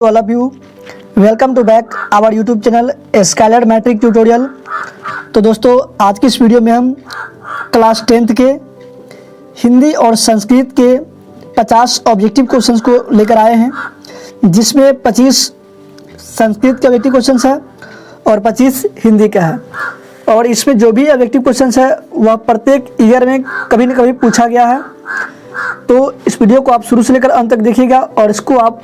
all of you, welcome to back our YouTube channel Skyler matric tutorial. तो दोस्तों, आज की इस वीडियो में हम क्लास 10th के हिंदी और संस्कृत के 50 ऑब्जेक्टिव क्वेश्चंस को लेकर आए हैं, जिसमें 25 संस्कृत के ऑब्जेक्टिव क्वेश्चंस है और 25 हिंदी का है। और इसमें जो भी ऑब्जेक्टिव क्वेश्चंस है वह प्रत्येक ईयर में कभी न कभी पूछा गया है। तो इस वीडियो को आप शुरू से लेकर अंत तक देखिएगा और इसको आप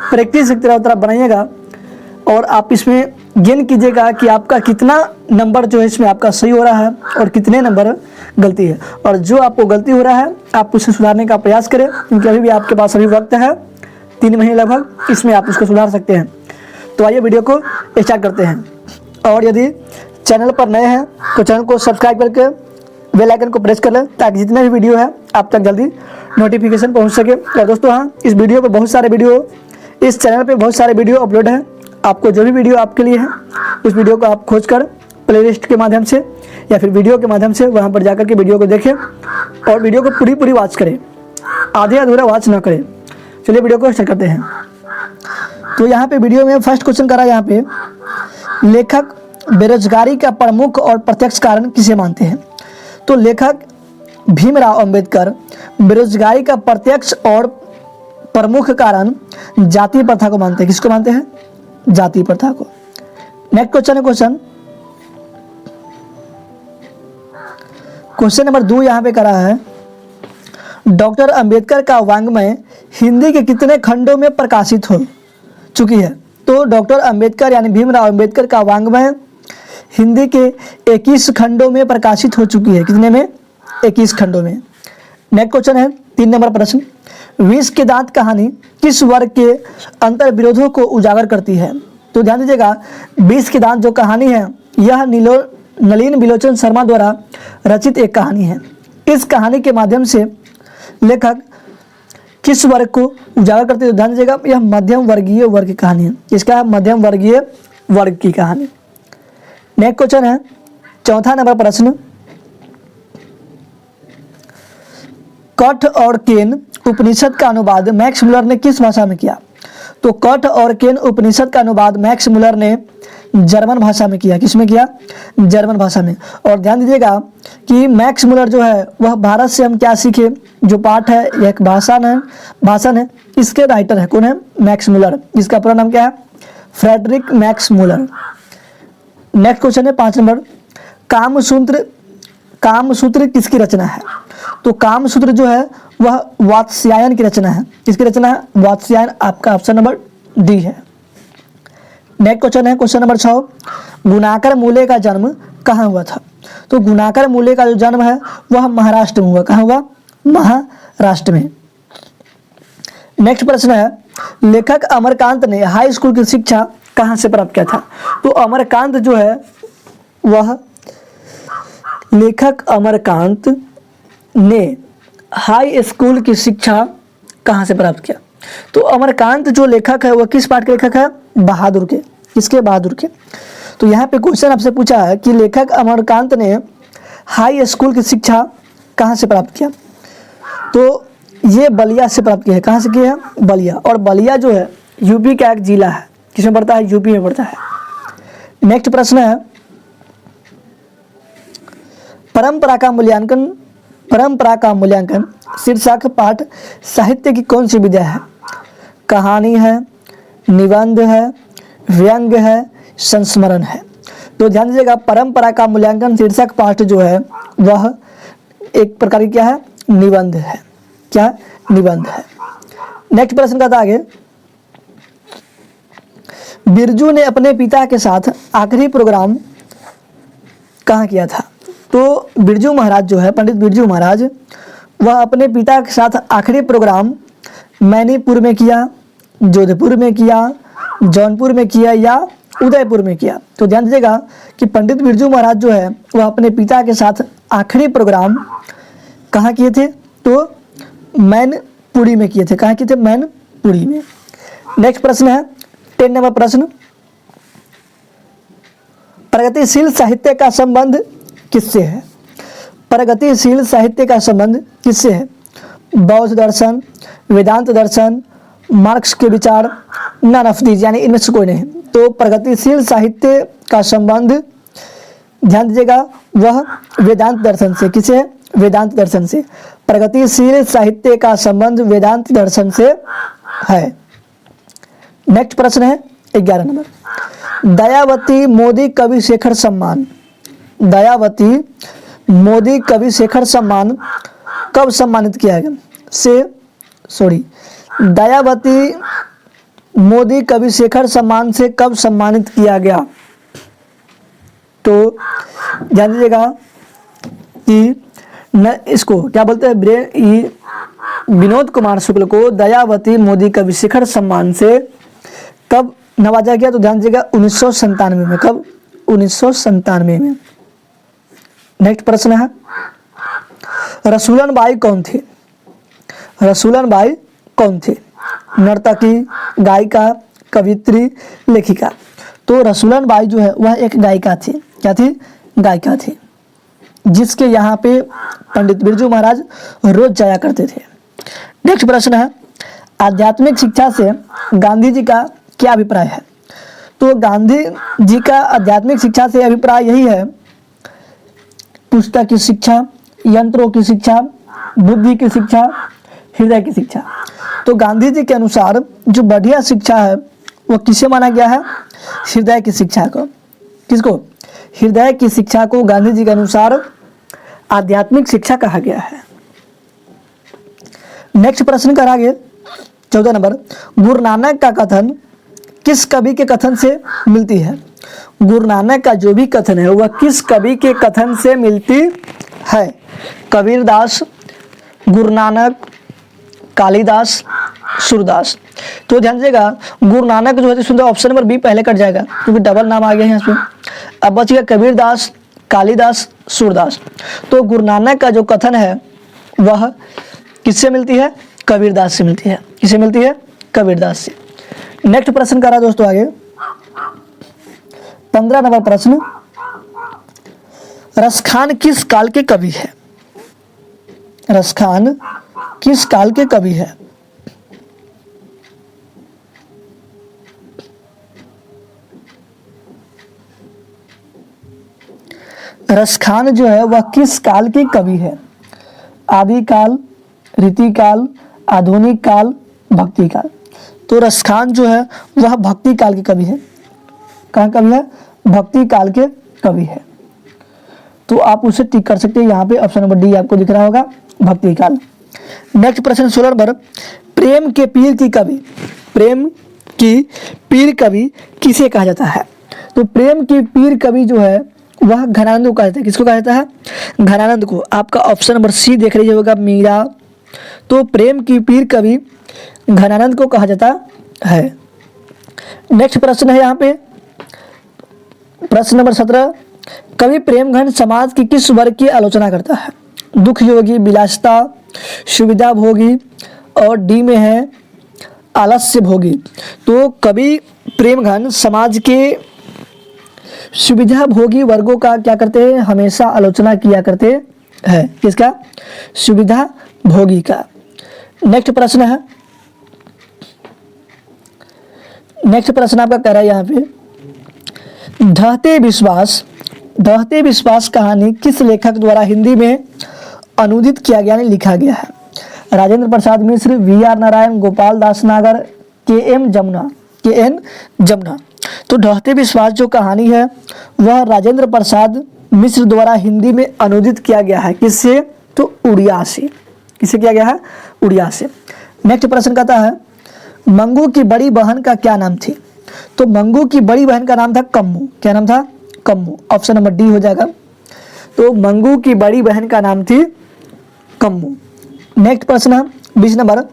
प्रैक्टिस की तरह बनाइएगा और आप इसमें गेन कीजिएगा कि आपका कितना नंबर जो है इसमें आपका सही हो रहा है और कितने नंबर गलती है। और जो आपको गलती हो रहा है आप उसे सुधारने का प्रयास करें, क्योंकि अभी भी आपके पास अभी वक्त है 3 महीने लगभग, इसमें आप उसको सुधार सकते हैं। तो आइए वीडियो को स्टार्ट करते हैं। और यदि चैनल पर नए हैं तो चैनल को सब्सक्राइब करके बेल आइकन को प्रेस कर लें, ताकि जितने भी वीडियो है आप तक जल्दी नोटिफिकेशन पहुंच सके। और दोस्तों, हाँ, इस वीडियो पर बहुत सारे वीडियो, इस चैनल पे बहुत सारे वीडियो अपलोड हैं। आपको जो भी वीडियो आपके लिए है उस वीडियो को आप खोजकर प्लेलिस्ट के माध्यम से या फिर वीडियो के माध्यम से वहाँ पर जाकर के वीडियो को देखें और वीडियो को पूरी वॉच करें, आधे अधूरा वॉच ना करें। चलिए वीडियो को स्टार्ट करते हैं। तो यहाँ पे वीडियो में फर्स्ट क्वेश्चन करा, यहाँ पे लेखक बेरोजगारी का प्रमुख और प्रत्यक्ष कारण किसे मानते हैं? तो लेखक भीमराव अंबेडकर बेरोजगारी का प्रत्यक्ष और प्रमुख कारण जाति प्रथा को मानते हैं। किसको मानते हैं? जाति प्रथा को। नेक्स्ट क्वेश्चन है क्वेश्चन नंबर 2 यहाँ पे करा है, डॉक्टर अंबेडकर का वाङ्मय हिंदी के कितने खंडों में प्रकाशित हो चुकी है? तो डॉक्टर अंबेडकर यानी भीमराव अंबेडकर का वाङ्मय हिंदी के 21 खंडों में प्रकाशित हो चुकी है। कितने में? 21 खंडों में। नेक्स्ट क्वेश्चन है 3 नंबर प्रश्न, विष के दांत कहानी किस वर्ग के अंतर विरोधों को उजागर करती है? तो ध्यान दीजिएगा, विष के दांत जो कहानी है यह नलिन बिलोचन शर्मा द्वारा रचित एक कहानी है। इस कहानी के माध्यम से लेखक किस वर्ग को उजागर करते हैं? ध्यान दीजिएगा, यह मध्यम वर्गीय वर्ग की कहानी है। इसका है मध्यम वर्गीय वर्ग की कहानी। नेक्स्ट क्वेश्चन है 4 नंबर प्रश्न, कठ और केन उपनिषद का अनुवाद मैक्स मुलर ने किस भाषा में किया? तो कठ और केन उपनिषद का अनुवाद मैक्स मुलर ने जर्मन भाषा में किया। किस में किया? जर्मन भाषा में। और ध्यान दीजिएगा कि मैक्स मुलर जो है वह भारत से हम क्या सीखे, जो पाठ है यह एक भाषण है। इसके राइटर है कौन है? Max Muller. इसका पूरा नाम क्या है? Friedrich Max Muller. Next question है 5 नंबर, कामसूत्र किसकी रचना है? तो कामसूत्र जो है वह वात्स्यायन की रचना है। किसकी रचना है? वात्स्यायन। आपका ऑप्शन नंबर डी है। नेक्स्ट क्वेश्चन है क्वेश्चन नंबर 6, गुणाकर मूले का जन्म कहाँ हुआ था? तो गुणाकर मूले का जो जन्म है वह महाराष्ट्र में हुआ। कहाँ हुआ? महाराष्ट्र में। नेक्स्ट प्रश्न है, लेखक अमरकांत ने हाई स्कूल की शिक्षा कहाँ से प्राप्त किया था? तो अमरकांत जो है वह लेखक अमरकांत ने हाई स्कूल की शिक्षा कहाँ से प्राप्त किया? तो अमरकांत जो लेखक है वह किस पाठ के लेखक है? बहादुर के। किसके? बहादुर के। तो यहाँ पे क्वेश्चन आपसे पूछा है कि लेखक अमरकांत ने हाई स्कूल की शिक्षा कहाँ से प्राप्त किया? तो ये बलिया से प्राप्त किया है। कहाँ से किया है? बलिया। और बलिया जो है यूपी का एक जिला है। किसमें पड़ता है? यूपी में पड़ता है। नेक्स्ट प्रश्न है, परंपरा का मूल्यांकन शीर्षक पाठ साहित्य की कौन सी विधा है? कहानी है, निबंध है, व्यंग्य है, संस्मरण है। तो ध्यान दीजिएगा, परंपरा का मूल्यांकन शीर्षक पाठ जो है वह एक प्रकार की क्या है? निबंध है। क्या? निबंध है। नेक्स्ट प्रश्न का था आगे, बिरजू ने अपने पिता के साथ आखिरी प्रोग्राम कहाँ किया था? तो बिरजू महाराज जो है, पंडित बिरजू महाराज, वह अपने पिता के साथ आखिरी प्रोग्राम मैनीपुर में किया, जोधपुर में किया, जौनपुर में किया या उदयपुर में किया? तो ध्यान दीजिएगा कि पंडित बिरजू महाराज जो है वह अपने पिता के साथ आखिरी प्रोग्राम कहाँ किए थे? तो मैनपुरी में किए थे। कहाँ किए थे? मैनपुरी में। नेक्स्ट प्रश्न है 10 नंबर प्रश्न, प्रगतिशील साहित्य का संबंध किससे है? प्रगतिशील साहित्य का संबंध किससे है? बौद्ध दर्शन, वेदांत दर्शन, मार्क्स के विचार, नन ऑफ दीज, यानी इनमें से कोई नहीं। तो प्रगतिशील साहित्य का संबंध, ध्यान दीजिएगा, वह वेदांत दर्शन से, किसे? वेदांत दर्शन से। प्रगतिशील साहित्य का संबंध वेदांत दर्शन से है। नेक्स्ट प्रश्न है 11 नंबर, दयावती मोदी कवि शेखर सम्मान, दयावती मोदी कवि शेखर सम्मान कब सम्मानित किया गया? दयावती मोदी कवि शेखर सम्मान से कब सम्मानित किया गया? तो ध्यान दीजिएगा कि न इसको क्या बोलते हैं, विनोद कुमार शुक्ल को दयावती मोदी कवि शेखर सम्मान से कब नवाजा गया? तो ध्यान दीजिएगा 1997 में। कब? 1997 में। नेक्स्ट प्रश्न है, रसूलन बाई कौन थे? रसूलन बाई कौन थे? नर्तकी, गायिका, कवित्री, लेखिका। तो रसूलन बाई जो है वह एक गायिका थी। क्या थी? गायिका थी, जिसके यहाँ पे पंडित बिरजू महाराज रोज जाया करते थे। नेक्स्ट प्रश्न है, आध्यात्मिक शिक्षा से गांधी जी का क्या अभिप्राय है? तो गांधी जी का आध्यात्मिक शिक्षा से अभिप्राय यही है, पुस्तक की शिक्षा, यंत्रों की शिक्षा, बुद्धि की शिक्षा, हृदय की शिक्षा। तो गांधी जी के अनुसार जो बढ़िया शिक्षा है वो किसे माना गया है? हृदय की शिक्षा को। किसको? हृदय की शिक्षा को गांधी जी के अनुसार आध्यात्मिक शिक्षा कहा गया है। नेक्स्ट प्रश्न कर आगे 14 नंबर, गुरु नानक का कथन किस कवि के कथन से मिलती है? गुरु नानक का जो भी कथन है वह किस कवि के कथन से मिलती है? कबीरदास, गुरु नानक, कालिदास, सूरदास। तो ध्यान दीजिएगा, गुरु नानक जो है सुंदर ऑप्शन नंबर बी पहले कट जाएगा क्योंकि डबल नाम आ गया है इसमें। अब बच गया कबीरदास, कालिदास, सूरदास। तो गुरु नानक का जो कथन है वह किससे मिलती है? कबीरदास से मिलती है। किससे मिलती है? कबीरदास से। नेक्स्ट प्रश्न कर रहा है दोस्तों आगे 15 नंबर प्रश्न, रसखान किस काल के कवि है? रसखान किस काल के कवि है? रसखान जो है वह किस काल के कवि है? आदिकाल, रीतिकाल, आधुनिक काल, भक्ति काल। तो रसखान जो है वह भक्ति काल के कवि है। कहाँ कवि है? भक्ति काल के कवि है। तो आप उसे टिक कर सकते हैं, यहाँ पे ऑप्शन नंबर डी आपको दिख रहा होगा, भक्ति काल। नेक्स्ट प्रश्न 16 नंबर, प्रेम के पीर की कवि, प्रेम की पीर कवि किसे कहा जाता है? तो प्रेम की पीर कवि जो है वह घनानंद को कहा जाता है। किसको कहा जाता है? घनानंद को। आपका ऑप्शन नंबर सी देख लीजिए होगा, मीरा। तो प्रेम की पीर कवि घनानंद को कहा जाता है। नेक्स्ट प्रश्न है यहाँ पे प्रश्न नंबर 17, कवि प्रेमघन समाज की किस वर्ग की आलोचना करता है? दुख योगी, विलासिता, सुविधा भोगी, और डी में है आलस्य भोगी। तो कवि प्रेमघन समाज के सुविधा भोगी वर्गों का क्या करते हैं? हमेशा आलोचना किया करते हैं। किसका? सुविधा भोगी का। नेक्स्ट प्रश्न है, नेक्स्ट प्रश्न आपका कह रहा है यहाँ पे, ढहते विश्वास कहानी किस लेखक द्वारा हिंदी में अनुदित किया गया, यानी लिखा गया है? राजेंद्र प्रसाद मिश्र, वी.आर. नारायण, गोपाल दास नागर, के.एन. जमुना। तो ढहते विश्वास जो कहानी है वह राजेंद्र प्रसाद मिश्र द्वारा हिंदी में अनुदित किया गया है। किससे? तो उड़िया से। किससे किया गया है? उड़िया से। नेक्स्ट प्रश्न कहता है, मंगू की बड़ी बहन का क्या नाम थी? तो मंगू की बड़ी बहन का नाम था कम्मू। क्या नाम था? कम्मू। ऑप्शन नंबर डी हो जाएगा। तो मंगू की बड़ी बहन का नाम थी कम्मू। नेक्स्ट प्रश्न है 20 नंबर,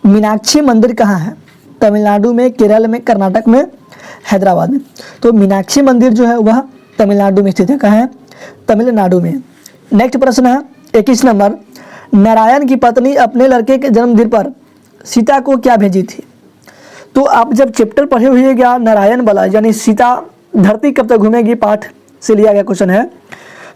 मीनाक्षी मंदिर कहाँ है? तमिलनाडु में, केरल में, कर्नाटक में, हैदराबाद में। तो मीनाक्षी मंदिर जो है वह तमिलनाडु में स्थित है। कहाँ है? तमिलनाडु में। नेक्स्ट प्रश्न है 21 नंबर, नारायण की पत्नी अपने लड़के के जन्मदिन पर सीता को क्या भेजी थी? तो आप जब चैप्टर पढ़े हुएगा नारायण वाला, यानी सीता धरती कब तक घूमेगी, पाठ से लिया गया क्वेश्चन है।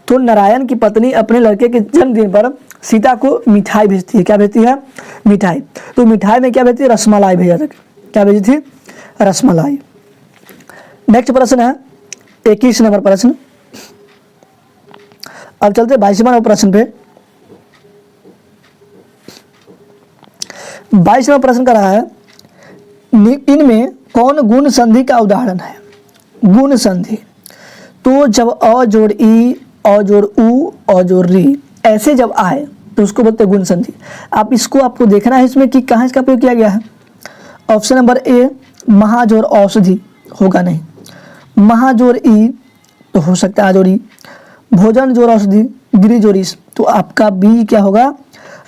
तो नारायण की पत्नी अपने लड़के के जन्मदिन पर सीता को मिठाई भेजती है। क्या भेजती है? मिठाई। तो मिठाई में क्या भेजती है? रसमलाई भेजा था। क्या भेजी थी? रसमलाई। नेक्स्ट प्रश्न है 21 नंबर प्रश्न। अब चलते 22वां नंबर प्रश्न पे। 22वां प्रश्न कर रहा है इनमें कौन गुण संधि का उदाहरण है। गुण संधि तो जब अ जोड़ ई, अ जोड़ उ, अ जोड़ री ऐसे जब आए तो उसको बोलते हैं गुण संधि। आप इसको आपको देखना है इसमें कि कहाँ इसका प्रयोग किया गया है। ऑप्शन नंबर ए महाजोड़ औषधि होगा नहीं, महाजोड़ ई तो हो सकता है आ जोड़ ई, भोजन जोड़ औषधि, गिरी जोड़ ईश, तो आपका बी क्या होगा,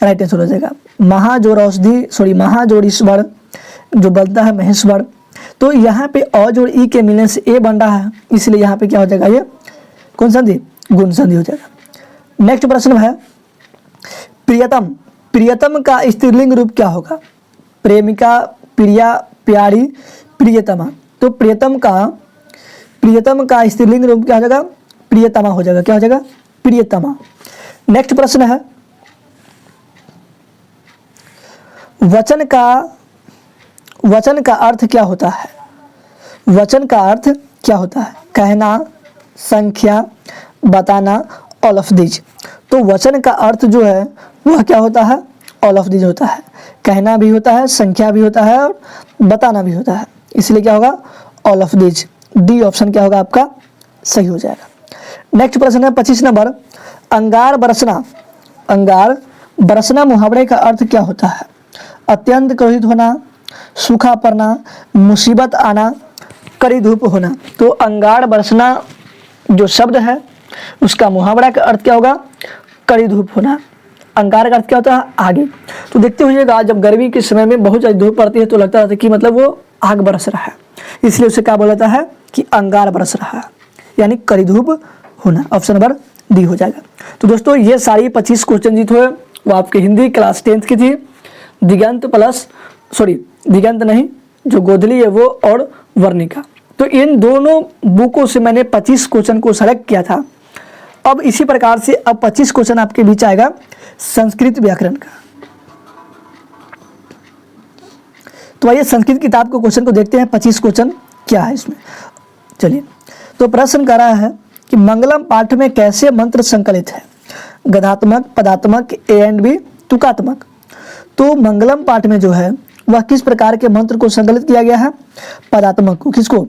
राइट आंसर हो जाएगा। महाजोड़ औषधि महाजोड़ ईश्वर जो बनता है महेश्वर, तो यहाँ पे अ जोड़ ई के मिलने से ए बन रहा है, इसलिए यहाँ पे क्या हो जाएगा, ये कौन संधि, गुण संधि हो जाएगा। नेक्स्ट प्रश्न है प्रियतम। प्रियतम का स्त्रीलिंग रूप क्या होगा। प्रेमिका, प्रिया, प्यारी, प्रियतमा, तो प्रियतम का स्त्रीलिंग रूप क्या हो जाएगा, प्रियतमा हो जाएगा। क्या हो जाएगा, प्रियतमा। नेक्स्ट प्रश्न है वचन का अर्थ क्या होता है। वचन का अर्थ क्या होता है, कहना, संख्या, बताना, ऑल ऑफ दीज। तो वचन का अर्थ जो है वह क्या होता है, ऑल ऑफ दीज होता है। कहना भी होता है, संख्या भी होता है और बताना भी होता है, इसलिए क्या होगा, all of these. D option क्या होगा आपका सही हो जाएगा। नेक्स्ट प्रश्न है 25 नंबर। अंगार बरसना। अंगार बरसना मुहावरे का अर्थ क्या होता है। अत्यंत क्रोधित होना, सूखा पड़ना, मुसीबत आना, कड़ी धूप होना। तो अंगार बरसना जो शब्द है उसका मुहावरा का अर्थ क्या होगा, कड़ी धूप होना। अंगार का अर्थ क्या होता है, आगे। तो देखते हुएगा जब गर्मी के समय में बहुत ज़्यादा धूप पड़ती है तो लगता है कि मतलब वो आग बरस रहा है, इसलिए उसे क्या बोला जाता है कि अंगार बरस रहा है, यानी कड़ी धूप होना। ऑप्शन नंबर डी हो जाएगा। तो दोस्तों ये सारी 25 क्वेश्चन जीत हुए वो आपके हिंदी क्लास 10th की थी। दिगंत नहीं, जो गोधली है वो और वर्णिका। तो इन दोनों बुकों से मैंने 25 क्वेश्चन को सेलेक्ट किया था। अब इसी प्रकार से अब 25 क्वेश्चन आपके बीच आएगा संस्कृत व्याकरण का। तो आइए संस्कृत किताब को क्वेश्चन को देखते हैं 25 क्वेश्चन क्या है इसमें। चलिए, तो प्रश्न कर रहा है कि मंगलम पाठ में कैसे मंत्र संकलित है। गद्यात्मक, पदात्मक, ए एंड बी, तुकात्मक। तो मंगलम पाठ में जो है वह किस प्रकार के मंत्र को संकलित किया गया है, पदात्मक को। किसको,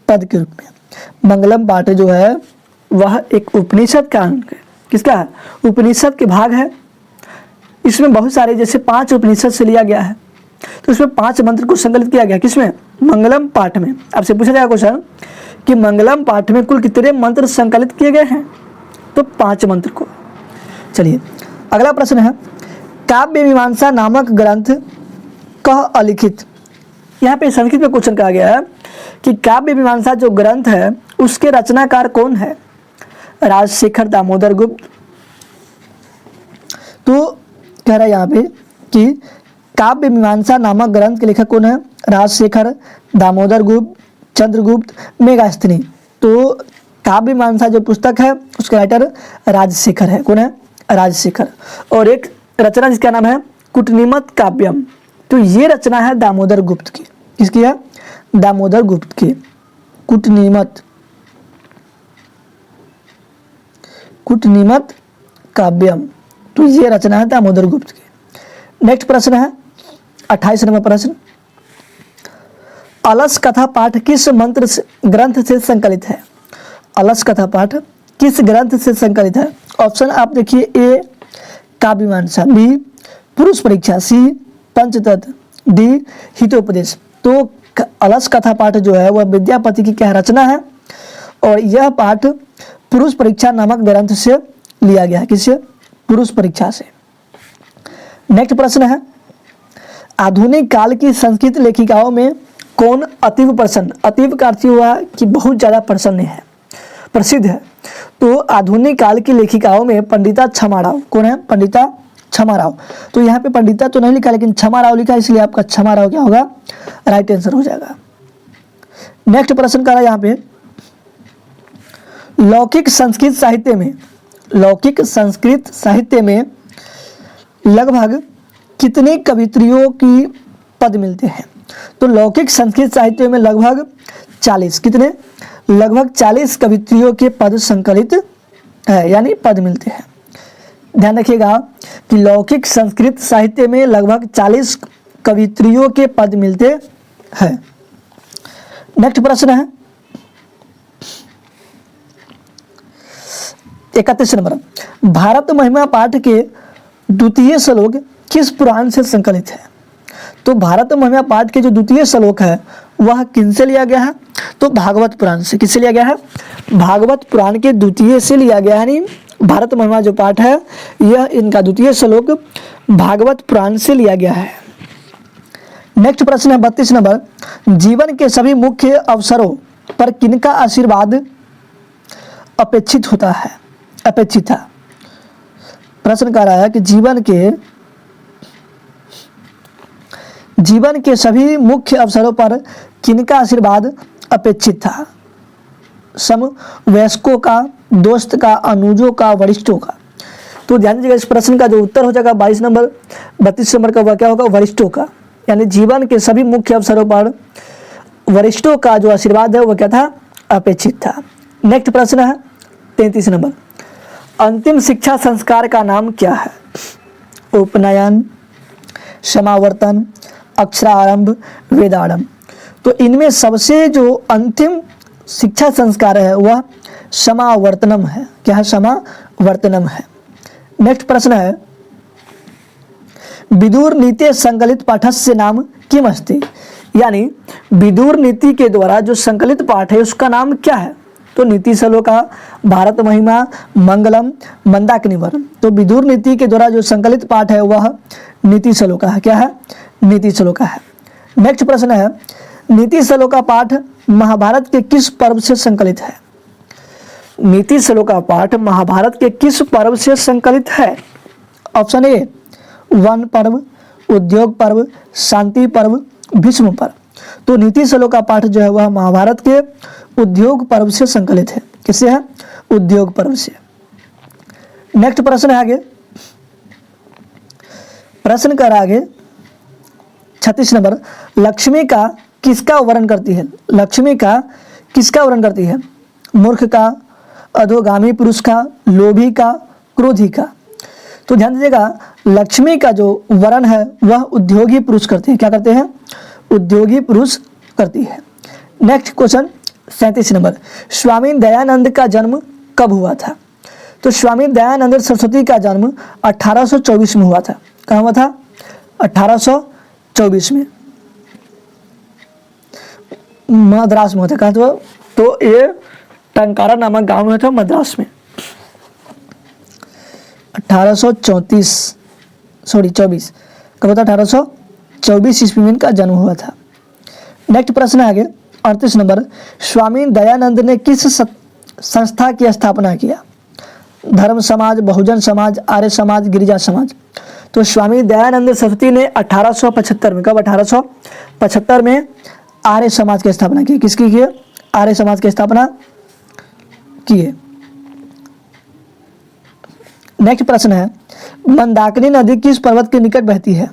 पद के रूप में। मंगलम पाठ जो है वह एक उपनिषद का अंग है। किसका है, उपनिषद के भाग है। इसमें बहुत सारे जैसे 5 उपनिषद से लिया गया है, तो इसमें 5 मंत्र को संकलित किया गया। किसमें, मंगलम पाठ में। आपसे पूछा जाएगा क्वेश्चन कि मंगलम पाठ में कुल कितने मंत्र संकलित किए गए हैं, तो 5 मंत्र को। चलिए अगला प्रश्न है काव्य मीमांसा नामक ग्रंथ कह अलिखित। यहाँ पे संस्कृत में क्वेश्चन कहा गया है कि काव्य मीमांसा जो ग्रंथ है उसके रचनाकार कौन है। राजशेखर, दामोदर गुप्त। तो कह रहा है यहाँ पे कि काव्य मीमांसा नामक ग्रंथ के लेखक कौन है, राजशेखर, दामोदर गुप्त, चंद्रगुप्त, मेघास्थिनी। तो काव्य मीमांसा जो पुस्तक है उसका राइटर राजशेखर है। कौन है, राजशेखर। और एक रचना जिसका नाम है कुटनिमत काव्यम, तो ये रचना है दामोदर गुप्त की। किसकी है, दामोदर गुप्त की। कुटनिमत काव्यम, तो ये रचना है दामोदर गुप्त की। नेक्स्ट प्रश्न है 28 नंबर प्रश्न। अलस कथा पाठ किस मंत्र से ग्रंथ से संकलित है। अलस कथा पाठ किस ग्रंथ से संकलित है। ऑप्शन आप देखिए, ए काव्य मीमांसा, बी पुरुष परीक्षा, सी पंचतत्व, डी हितोपदेश। तो अलस कथा पाठ जो है वह विद्यापति की क्या रचना है और यह पाठ पुरुष परीक्षा नामक ग्रंथ से लिया गया है। किससे, पुरुष परीक्षा से। नेक्स्ट प्रश्न है आधुनिक काल की संस्कृत लेखिकाओं में कौन अतीव प्रसन्न। अतीव का अर्थ हुआ कि बहुत ज़्यादा प्रसन्न है, प्रसिद्ध है। तो आधुनिक काल की लेखिकाओं में पंडिता क्षमा राव। कौन है, पंडिता क्षमा राव। तो यहाँ पे पंडिता तो नहीं लिखा लेकिन क्षमा राव लिखा, इसलिए आपका क्षमा राव क्या होगा, राइट आंसर हो जाएगा। नेक्स्ट प्रश्न कर रहा है यहाँ पे लौकिक संस्कृत साहित्य में लगभग कितने कवित्रियों की पद मिलते हैं। तो लौकिक संस्कृत साहित्य में लगभग 40 कितने लगभग 40 कवित्रियों के पद संकलित है, यानी पद मिलते हैं। ध्यान रखिएगा कि लौकिक संस्कृत साहित्य में लगभग 40 कवित्रियों के पद मिलते हैं। नेक्स्ट प्रश्न है 31 नंबर, भारत महिमा पाठ के द्वितीय श्लोक किस पुराण से संकलित है? तो भारत महिमा पाठ के जो द्वितीय श्लोक है वह किनसे लिया गया है? तो भागवत पुराण से। किससे लिया गया है? भागवत पुराण के द्वितीय से लिया गया है। यानी भारत महिमा जो पाठ है यह इनका द्वितीय श्लोक भागवत पुराण से लिया गया है। नेक्स्ट प्रश्न है 32 नंबर, जीवन के सभी मुख्य अवसरों पर किनका आशीर्वाद अपेक्षित होता है? अपेक्षित है। प्रश्न कह रहा है कि जीवन के सभी मुख्य अवसरों पर किनका आशीर्वाद अपेक्षित था? समवयस्कों का, दोस्त का, अनुजों का, वरिष्ठों का। तो ध्यान दीजिएगा इस प्रश्न का जो उत्तर हो जाएगा 22 नंबर 32 नंबर का वह क्या होगा? वरिष्ठों का। यानी जीवन के सभी मुख्य अवसरों पर वरिष्ठों का जो आशीर्वाद है वह क्या था? अपेक्षित था। नेक्स्ट प्रश्न है 33 नंबर, अंतिम शिक्षा संस्कार का नाम क्या है? उपनयन, समावर्तन, अक्षरारंभ, वेदारंभ। तो इनमें सबसे जो अंतिम शिक्षा संस्कार है वह समावर्तनम है। क्या है? समावर्तनम है। नेक्स्ट प्रश्न है, विदुर नीति संकलित पाठस्य नाम किम अस्ति? यानी विदुर नीति के द्वारा जो संकलित पाठ है उसका नाम क्या है? तो नीति श्लोका, भारत महिमा, मंगलम, मंदाकिनीवरम। तो विदुर नीति के द्वारा जो संकलित पाठ है वह नीति श्लोका है। क्या है? नीति श्लोका है। नेक्स्ट प्रश्न है, नीति श्लोका पाठ महाभारत के किस पर्व से संकलित है? नीति श्लोका पाठ महाभारत के किस पर्व से संकलित है? ऑप्शन ए वन पर्व, उद्योग पर्व, शांति पर्व, भीष्म पर्व। तो नीति श्लोका पाठ जो है वह महाभारत के उद्योग पर्व से संकलित है। किससे है? उद्योग पर्व से। नेक्स्ट प्रश्न है आगे, प्रश्न कर आगे 36 नंबर, लक्ष्मी का किसका वर्णन करती है? लक्ष्मी का किसका वर्णन करती है? मूर्ख का, अधोगामी पुरुष का, लोभी का, क्रोधी का। तो ध्यान दीजिएगा लक्ष्मी का जो वर्ण है वह उद्योगी पुरुष करते हैं। क्या करते हैं? उद्योगी पुरुष करती है। Next question 37 number, Swami Dayanand का जन्म कब हुआ था? तो स्वामी दयानंद सरस्वती का जन्म 1824 में हुआ था। कहाँ हुआ था? 1824 में मद्रास में हुआ था। कहाँ था? तो ये टंकारा नामक गांव में था, मद्रास में। 24 कब था? 1824 ईस्वी में इनका जन्म हुआ था। नेक्स्ट प्रश्न है आगे 38 नंबर, स्वामी दयानंद ने किस संस्था की स्थापना किया? धर्म समाज, बहुजन समाज, आर्य समाज, गिरिजा समाज। तो स्वामी दयानंद सरस्वती ने 1875 में, कब? 1875 में आर्य समाज की स्थापना की। किसकी की? आर्य समाज की स्थापना की है। नेक्स्ट प्रश्न है, मंदाकिनी नदी किस पर्वत के निकट बहती है?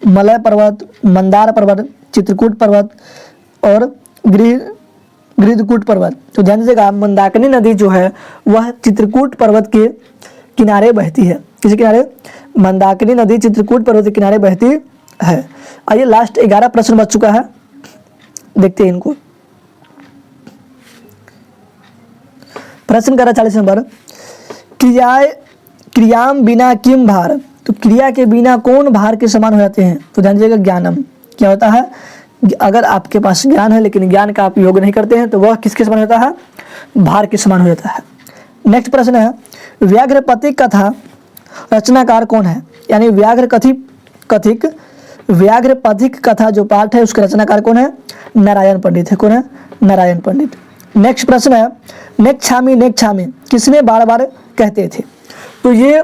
मलय पर्वत, मंदार पर्वत, चित्रकूट पर्वत और गृहकूट पर्वत। तो ध्यान दीजिएगा मंदाकिनी नदी जो है वह चित्रकूट पर्वत के किनारे बहती है। किसके किनारे? मंदाकिनी नदी चित्रकूट पर्वत के किनारे बहती है। आइए लास्ट 11 प्रश्न बच चुका है, देखते हैं इनको। प्रश्न करा 40 नंबर, क्रियाम बिना किम भार? तो क्रिया के बिना कौन भार के समान हो जाते हैं? तो ध्यान दीजिएगा ज्ञानम। क्या होता है? अगर आपके पास ज्ञान है लेकिन ज्ञान का आप योग नहीं करते हैं तो वह किसके समान होता है? भार के समान हो जाता है। नेक्स्ट प्रश्न है, व्याघ्रपथिक कथा रचनाकार कौन है? यानी व्याघ्रपथिक कथा जो पाठ है उसके रचनाकार कौन है? नारायण पंडित है। कौन है? नारायण पंडित। नेक्स्ट प्रश्न है, नेक्षामी किसने बार बार कहते थे? तो ये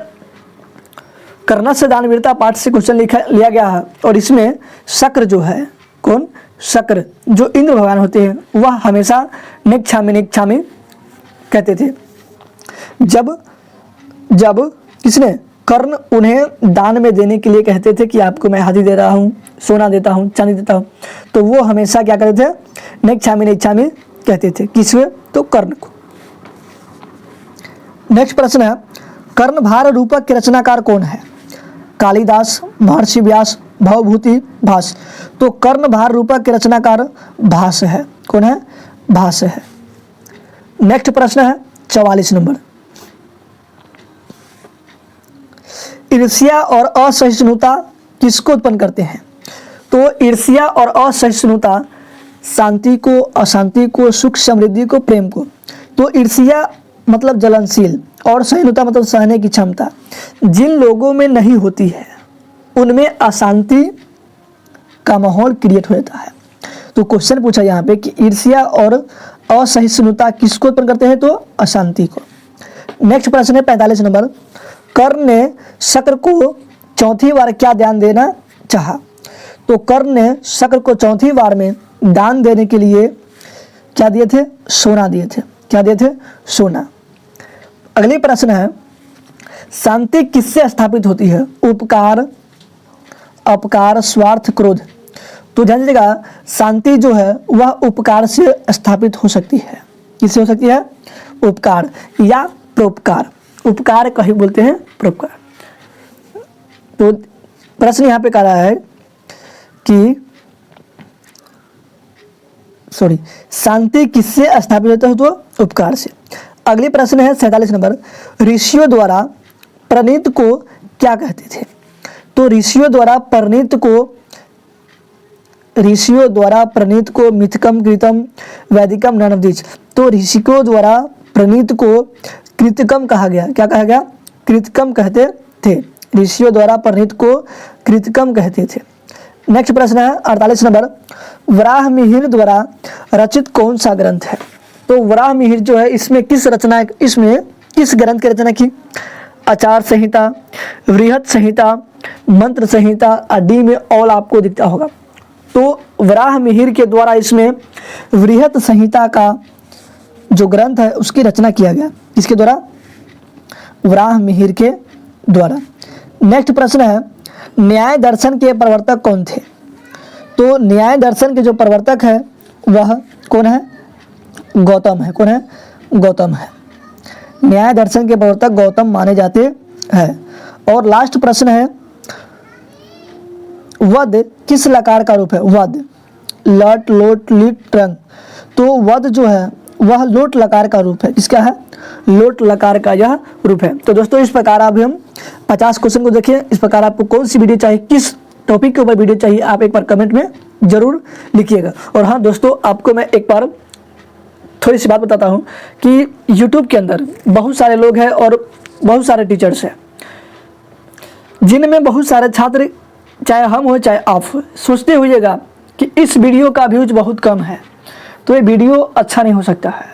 कर्णस्य दानवीरता पाठ से क्वेश्चन लिया गया है और इसमें शक्र जो है, कौन? शक्र जो इंद्र भगवान होते हैं वह हमेशा नेक्षामी कहते थे। जब किसने? कर्ण उन्हें दान में देने के लिए कहते थे कि आपको मैं हाथी दे रहा हूँ, सोना देता हूँ, चांदी देता हूँ, तो वो हमेशा क्या करते थे, नेच्छामि नेच्छामि कहते थे। किसमें? तो कर्ण को। नेक्स्ट प्रश्न है, कर्णभार रूपक के रचनाकार कौन है? कालिदास, महर्षि व्यास, भवभूति, भास। तो कर्णभार रूपक के रचनाकार भास है। कौन है? भास है। नेक्स्ट प्रश्न है 44 नंबर, ईर्ष्या और असहिष्णुता किसको उत्पन्न करते हैं? तो ईर्ष्या और असहिष्णुता शांति को, अशांति को, सुख समृद्धि को, प्रेम को। तो ईर्ष्या मतलब जलनशील और सहिष्णुता मतलब सहने की क्षमता जिन लोगों में नहीं होती है उनमें अशांति का माहौल क्रिएट हो जाता है। तो क्वेश्चन पूछा यहाँ पे कि ईर्ष्या और असहिष्णुता किसको उत्पन्न करते हैं? तो अशांति को। नेक्स्ट प्रश्न है 45 नंबर, कर्ण ने शक्र को चौथी बार क्या दान देना चाहा? तो कर्ण ने शक्र को चौथी बार में दान देने के लिए क्या दिए थे? सोना दिए थे। क्या दिए थे? सोना। अगली प्रश्न है, शांति किससे स्थापित होती है? उपकार, अपकार, स्वार्थ, क्रोध। तो ध्यान दीजिएगा, शांति जो है वह उपकार से स्थापित हो सकती है। किससे हो सकती है? उपकार या परोपकार। उपकार कहीं बोलते हैं परोपकार। तो प्रश्न यहाँ पे कह रहा है कि शांति किससे स्थापित होता है? तो उपकार से। अगली प्रश्न है 47 नंबर, ऋषियों द्वारा प्रणीत को क्या कहते थे? तो ऋषियों द्वारा प्रणीत को मिथकम, कृतम, वैदिकम, ननवदिच। तो ऋषियों द्वारा प्रणीत को कृतकम कहा गया। क्या कहा गया? कृतकम कहते थे। ऋषियों द्वारा प्रणीत को कृतकम कहते थे। नेक्स्ट प्रश्न है 48 नंबर, वराह मिहिर द्वारा रचित कौन सा ग्रंथ है? तो वराह मिहिर जो है इसमें किस ग्रंथ की रचना की? आचार संहिता, वृहत संहिता, मंत्र संहिता, आदि में ऑल आपको दिखता होगा। तो वराह मिहिर के द्वारा इसमें वृहत संहिता का जो ग्रंथ है उसकी रचना किया गया। किसके द्वारा? वराह मिहिर के द्वारा। नेक्स्ट प्रश्न है, न्याय दर्शन के प्रवर्तक कौन थे? तो न्याय दर्शन के जो प्रवर्तक है वह कौन है? गौतम है। कौन है? गौतम है। न्याय दर्शन के प्रवर्तक गौतम माने जाते हैं। और लास्ट प्रश्न है, वद किस लकार का रूप है? वद, लट, लोट, लिट, ट्रंग। तो वद जो है वह लोट लकार का रूप है। किसका है? लोट लकार का यह रूप है। तो दोस्तों इस प्रकार अभी हम 50 क्वेश्चन को देखिए। इस प्रकार आपको कौन सी वीडियो चाहिए, किस टॉपिक के ऊपर वीडियो चाहिए, आप एक बार कमेंट में जरूर लिखिएगा। और हाँ दोस्तों, आपको मैं एक बार थोड़ी सी बात बताता हूँ कि YouTube के अंदर बहुत सारे लोग हैं और बहुत सारे टीचर्स हैं, जिनमें बहुत सारे छात्र, चाहे हम हो चाहे आप हो, सोचते होइएगा कि इस वीडियो का व्यूज बहुत कम है तो ये वीडियो अच्छा नहीं हो सकता है।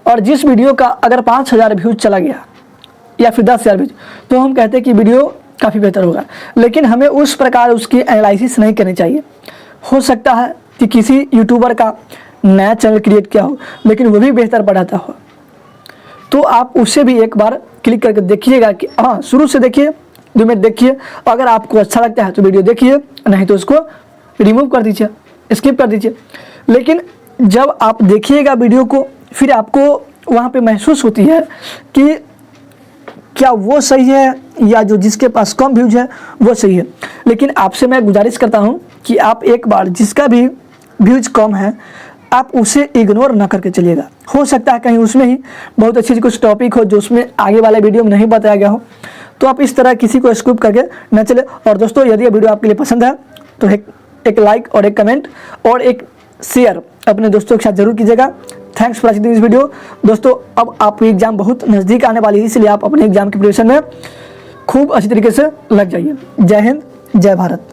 और जिस वीडियो का अगर 5000 व्यूज चला गया या फिर 10,000 व्यूज, तो हम कहते हैं कि वीडियो काफ़ी बेहतर होगा। लेकिन हमें उस प्रकार उसकी एनालिसिस नहीं करनी चाहिए। हो सकता है कि किसी यूट्यूबर का नया चैनल क्रिएट किया हो लेकिन वो भी बेहतर पढ़ाता हो, तो आप उससे भी एक बार क्लिक करके देखिएगा कि हाँ, शुरू से देखिए, 2 मिनट देखिए। अगर आपको अच्छा लगता है तो वीडियो देखिए, नहीं तो उसको रिमूव कर दीजिए, स्किप कर दीजिए। लेकिन जब आप देखिएगा वीडियो को, फिर आपको वहाँ पे महसूस होती है कि क्या वो सही है या जो जिसके पास कम व्यूज है वो सही है। लेकिन आपसे मैं गुजारिश करता हूँ कि आप एक बार जिसका भी व्यूज कम है आप उसे इग्नोर ना करके चलिएगा। हो सकता है कहीं उसमें ही बहुत अच्छी कुछ टॉपिक हो जो उसमें आगे वाले वीडियो में नहीं बताया गया हो, तो आप इस तरह किसी को स्किप करके न चले। और दोस्तों, यदि ये वीडियो आपके लिए पसंद है तो एक लाइक और एक कमेंट और एक शेयर अपने दोस्तों के साथ जरूर कीजिएगा। Thanks for watching this video. दोस्तों, अब आपकी एग्जाम बहुत नज़दीक आने वाली है, इसलिए आप अपने एग्जाम की प्रिपरेशन में खूब अच्छी तरीके से लग जाइए। जय हिंद, जय भारत।